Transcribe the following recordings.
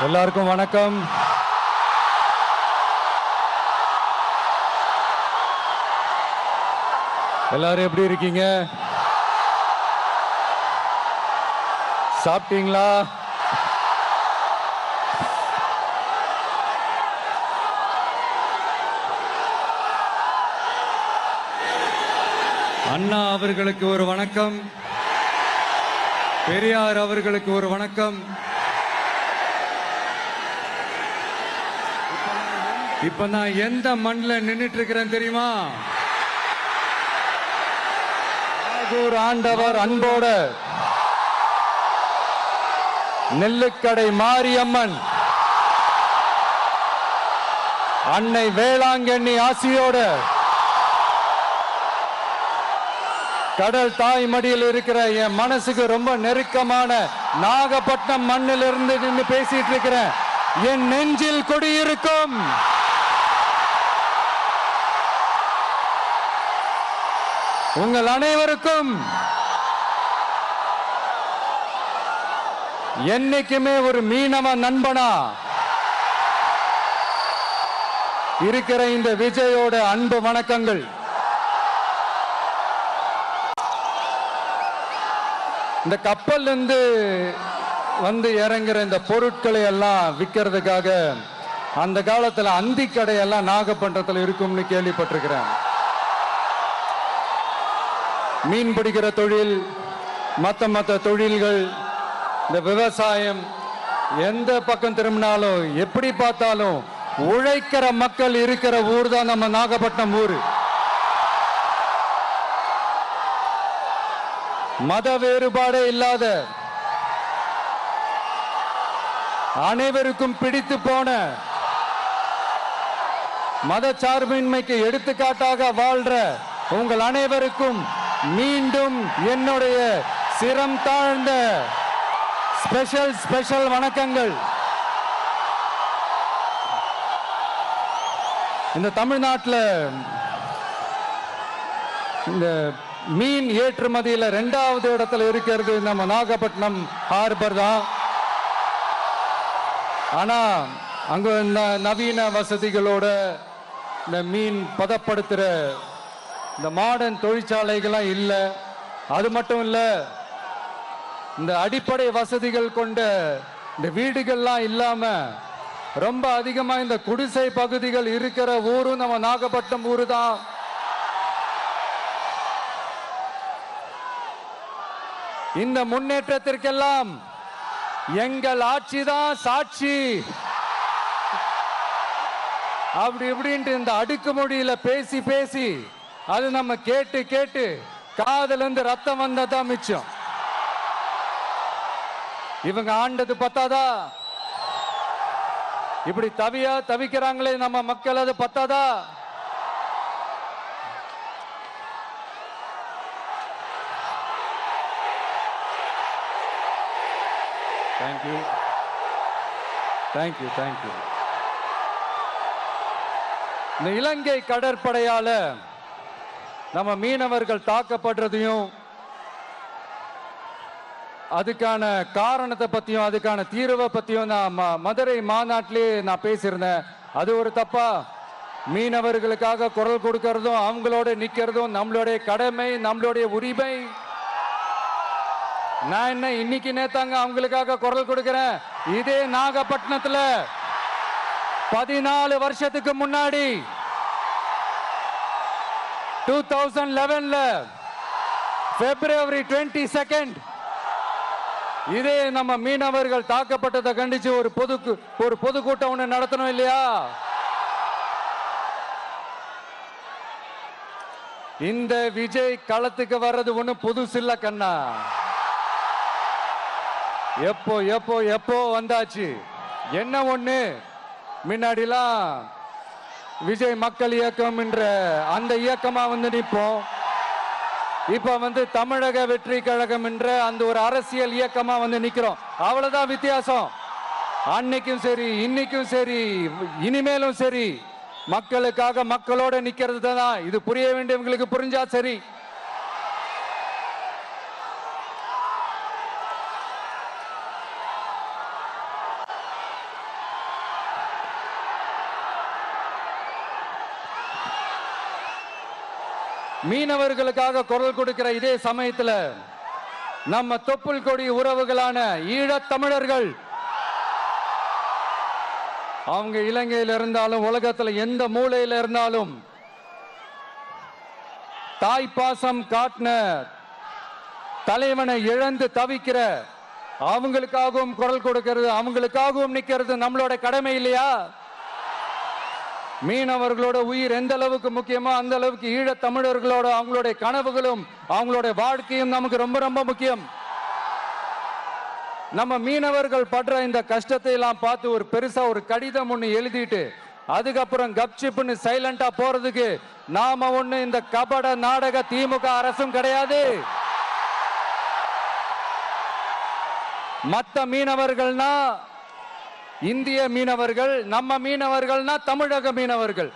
எல்லாருக்கும் வணக்கம். எல்லாரும் எப்படி இருக்கீங்க? சாப்பிட்டீங்களா? அண்ணா அவர்களுக்கு ஒரு வணக்கம், பெரியார் அவர்களுக்கு ஒரு வணக்கம். இப்ப நான் எந்த மண்ணில் நின்றுட்டு இருக்கிறேன் தெரியுமா? நாகூர் ஆண்டவர் அன்போட நெல்லுக்கடை மாரியம்மன் அன்னை வேளாங்கண்ணி ஆசியோட கடல் தாய் மடியில் இருக்கிற என் மனசுக்கு ரொம்ப நெருக்கமான நாகப்பட்டினம் மண்ணில் இருந்து நின்று பேசிட்டு இருக்கிறேன். என் நெஞ்சில் குடியிருக்கும் உங்கள் அனைவருக்கும் என்னைக்குமே ஒரு மீனவ நண்பனா இருக்கிற இந்த விஜயோட அன்பு வணக்கங்கள். இந்த கப்பல் இருந்து வந்து இறங்குற இந்த பொருட்களை எல்லாம் விற்கிறதுக்காக அந்த காலத்துல அந்தி கடையெல்லாம் நாகப்பட்டினத்தில் இருக்கும்னு கேள்விப்பட்டிருக்கிறேன். மீன் பிடிக்கிற தொழில், மற்ற தொழில்கள், இந்த விவசாயம், எந்த பக்கம் திரும்பினாலும் எப்படி பார்த்தாலும் உழைக்கிற மக்கள் இருக்கிற ஊர் தான் நம்ம நாகப்பட்டினம் ஊர். மத வேறுபாடே இல்லாத, அனைவருக்கும் பிடித்து போன, மத சார்பின்மைக்கு எடுத்துக்காட்டாக வாழ்ற உங்கள் அனைவருக்கும் மீண்டும் என்னுடைய சிரம் தாழ்ந்த ஸ்பெஷல் வணக்கங்கள். இந்த தமிழ்நாட்டில் இந்த மீன் ஏற்றுமதியில் 2வது இடத்துல இருக்கிறது நம்ம நாகப்பட்டினம் ஹார்பர் தான். ஆனா அங்க நவீன வசதிகளோட இந்த மீன் பதப்படுத்துற இந்த மாடர்ன் தொழிற்சாலைகள்லாம் இல்லை. அது மட்டும் இல்லை, இந்த அடிப்படை வசதிகள் கொண்ட இந்த வீடுகள்லாம் இல்லாம ரொம்ப அதிகமா இந்த குடிசை பகுதிகள் இருக்கிற ஊரும் நம்ம நாகப்பட்டினம் ஊரு தான். இந்த முன்னேற்றத்திற்கெல்லாம் எங்கள் ஆட்சி தான் சாட்சி. அப்படி இப்படின்ட்டு இந்த அடுக்குமொழியில பேசி பேசி அது நம்ம கேட்டு கேட்டு காதுல இருந்து ரத்தம் வந்ததான் மிச்சம். இவங்க ஆண்டது பத்தாதா? இப்படி தவிக்கிறாங்களே நம்ம மக்கள், அது பத்தாதா? தேங்க்யூ. இந்த இலங்கை கடற்படையால நம்ம மீனவர்கள் தாக்கப்படுறதையும் அதுக்கான காரணத்தை பத்தியும் அதுக்கான தீர்வை பத்தியும் நான் மதுரை மாநாட்டிலே நான் பேசியிருந்தேன். அது ஒரு தப்பா? மீனவர்களுக்காக குரல் கொடுக்கறதும் அவங்களோட நிக்கிறதும் நம்மளுடைய கடமை, நம்மளுடைய உரிமை. நான் என்ன இன்னைக்கு நேத்தாங்க அவங்களுக்காக குரல் கொடுக்கிறேன். இதே நாகப்பட்டினத்துல 14 வருஷத்துக்கு முன்னாடி 2011 February 22 இதே நம்ம மீனவர்கள் தாக்கப்பட்டதை கண்டிச்சு ஒரு பொதுக்கூட்டம் ஒண்ணு நடத்தணும் இல்லையா? இந்த விஜய் களத்துக்கு வர்றது ஒண்ணு புதுசு இல்ல கண்ணா. எப்போ வந்தாச்சு. என்ன ஒண்ணு, முன்னாடிலாம் விஜய் மக்கள் இயக்கம் என்ற அந்த இயக்கமா வந்து நிற்போம். இப்ப தமிழக வெற்றி கழகம் என்ற அந்த ஒரு அரசியல் இயக்கமா வந்து நிக்கிறோம். அவ்வளவுதான் வித்தியாசம். அன்னைக்கும் சரி, இன்னைக்கும் சரி, இனிமேலும் சரி, மக்களுக்காக மக்களோட நிக்கிறது தான். இது புரிய வேண்டியவங்களுக்கு புரிஞ்சா சரி. மீனவர்களுக்காக குரல் கொடுக்கிற இதே சமயத்துல நம்ம தொப்புள் கொடி உறவுகளான ஈழத் தமிழர்கள் அவங்க இலங்கையில் இருந்தாலும் உலகத்துல எந்த மூலையில இருந்தாலும் தாய்ப்பாசம் காட்டின தலைவனை இழந்து தவிக்கிற அவங்களுக்காகவும் குரல் கொடுக்கிறது, அவங்களுக்காகவும் நிக்கிறது நம்மளோட கடமை இல்லையா? மீனவர்களோட உயிர் எந்த அளவுக்கு முக்கியமோ அந்த அளவுக்கு ஈழத் தமிழர்களோட அவங்களுடைய கனவுகளும் அவங்களுடைய வாழ்க்கையும் நமக்கு ரொம்ப ரொம்ப முக்கியம். நம்ம மீனவர்கள் படுற இந்த கஷ்டத்தை எல்லாம் பார்த்து ஒரு பெருசா ஒரு கடிதம் ஒண்ணு எழுதிட்டு அதுக்கப்புறம் கப்சிப்னு சைலண்டா போறதுக்கு நாம ஒண்ணு இந்த கபட நாடக திமுக அரசும் கிடையாது. மத்த மீனவர்கள்னா இந்திய மீனவர்கள், நம்ம மீனவர்கள்னா தமிழக மீனவர்கள்,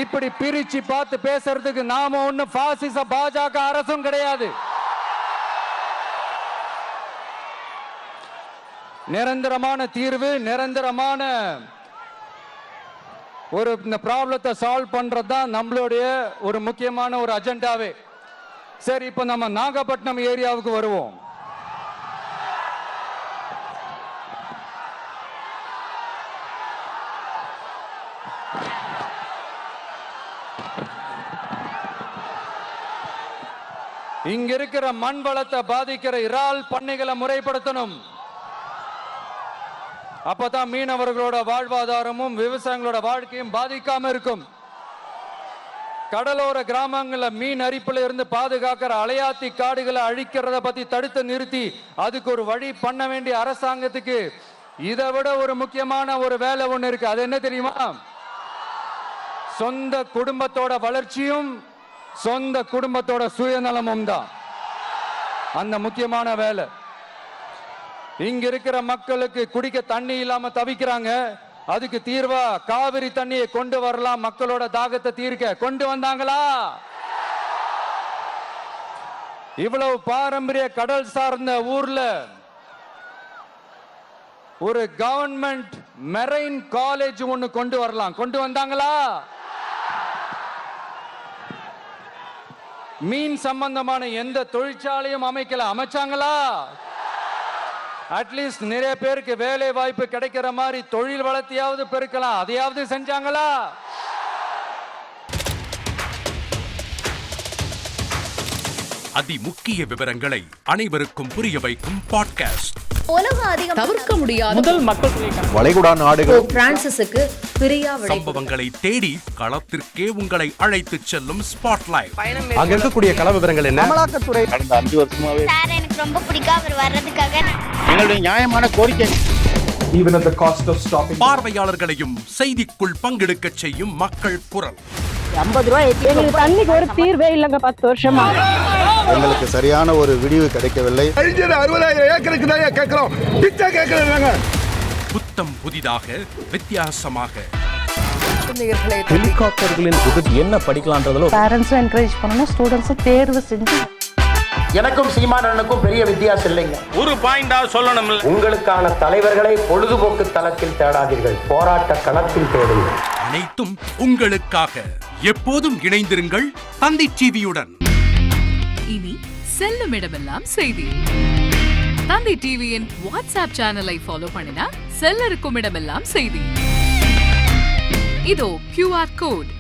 இப்படி பிரிச்சு பார்த்து பேசுறதுக்கு நாம ஒண்ணு பாசிச பாஜக அரசும் கிடையாது. நிரந்தரமான தீர்வு, நிரந்தரமான ஒரு இந்த ப்ராப்ளத்தை சால்வ் பண்றது தான் நம்மளுடைய ஒரு முக்கியமான ஒரு அஜெண்டாவே. சரி, இப்போ நம்ம நாகப்பட்டினம் ஏரியாவுக்கு வருவோம். இங்க இருக்கிற மண் வளத்தை பாதிக்கிற இறால் பண்ணைகளை முறைப்படுத்தணும். அப்பதான் மீனவர்களோட வாழ்வாதாரமும் விவசாயிகளோட வாழ்க்கையும் பாதிக்காம இருக்கும். கடலோர கிராமங்கள்ல மீன் அரிப்புல இருந்து பாதுகாக்கிற அலையாத்தி காடுகளை அழிக்கிறத பத்தி தடுத்து நிறுத்தி அதுக்கு ஒரு வழி பண்ண வேண்டிய அரசாங்கத்துக்கு இதை விட ஒரு முக்கியமான ஒரு வேலை ஒண்ணு இருக்கு. அது என்ன தெரியுமா? சொந்த குடும்பத்தோட வளர்ச்சியும் சொந்த குடும்பத்தோட சுயநலமும் தான் அந்த முக்கியமான வேலை. இங்க இருக்கிற மக்களுக்கு குடிக்க தண்ணி இல்லாம தவிக்கிறாங்க. அதுக்கு தீர்வா காவிரி தண்ணியை கொண்டு வரலாம், மக்களோட தாகத்தை தீர்க்க. கொண்டு வந்தாங்களா? இவ்வளவு பாரம்பரிய கடல் சார்ந்த ஊர்ல ஒரு கவர்மெண்ட் மெரைன் காலேஜ் ஒன்னு கொண்டு வரலாம். கொண்டு வந்தாங்களா? மீன் சம்பந்தமான எந்த தொழிற்சாலையும் அமைக்கல. அமைச்சாங்களா? அட்லீஸ்ட் நிறைய பேருக்கு வேலை வாய்ப்பு கிடைக்கிற மாதிரி தொழில் வளர்த்தியாவது பெருக்கலாம். அதையாவது செஞ்சாங்களா? அதி முக்கிய விவரங்களை அனைவருக்கும் புரிய வைக்கும் பாட்காஸ்ட். உலக அதிகம் தவிர்க்க முடியாத முதல் மக்கள் வளைகுடா நாடுகள் பிரான்சிஸுக்கு பிரியா சம்பவங்களை தேடி களத்திற்கே உங்களை அழைத்து செல்லும் ஸ்பாட்லைட். அங்க இருக்கக்கூடிய கள விவரங்கள் என்ன? அமலாக்கத்துறை கடந்த 5 வருஷமாவே சார் எனக்கு ரொம்ப பிடிக்கும் அவர் வர்றதுக்காக. எங்களுடைய நியாயமான கோரிக்கை. Even at the cost of stopping. பார்வையாளர்களையும் செய்திக்குள் பங்கெடுக்க செய்யும் மக்கள் குரல். 50 ரூபாய் எங்களுக்கு தண்ணிக்கு ஒரு தீர்வே இல்லங்க 10 வருஷமா. எங்களுக்கு சரியான ஒரு விடிவு கிடைக்கவில்லை. 60,000 ஏக்கருக்கு தான் கேக்குறோம். பிச்சை கேக்குறாங்க. புத்தம் புதிதாக வித்தியாசமாக ஹெலிகாப்டர்களின் உதவி என்ன படிக்கலான்றதுல பேரண்ட்ஸும் என்கரேஜ் பண்ணணும், ஸ்டூடெண்ட்ஸும் தேர்வு செஞ்சு. எனக்கும் சீமானனுக்கும் பெரிய வித்தியாசம் இல்லைங்க. ஒரு பாயிண்டா சொல்லணும். உங்களுக்கான தலைவர்களை பொழுதுபோக்கு தளத்தில் தேடாதீர்கள், போராட்ட களத்தில் தேடுங்கள். அனைத்தும் உங்களுக்காக. எப்போதும் இணைந்திருங்கள் தந்தி டிவியுடன். இனி செல்லும் இடமெல்லாம் செய்தி. தந்தி டிவியின் வாட்ஸ்அப் சேனலை ஃபாலோ பண்ணினா செல்ல இருக்கும் இடமெல்லாம் செய்தி. இதோ QR கோட்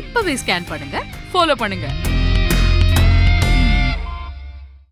இப்பவே ஸ்கேன் பண்ணுங்க, ஃபாலோ பண்ணுங்க.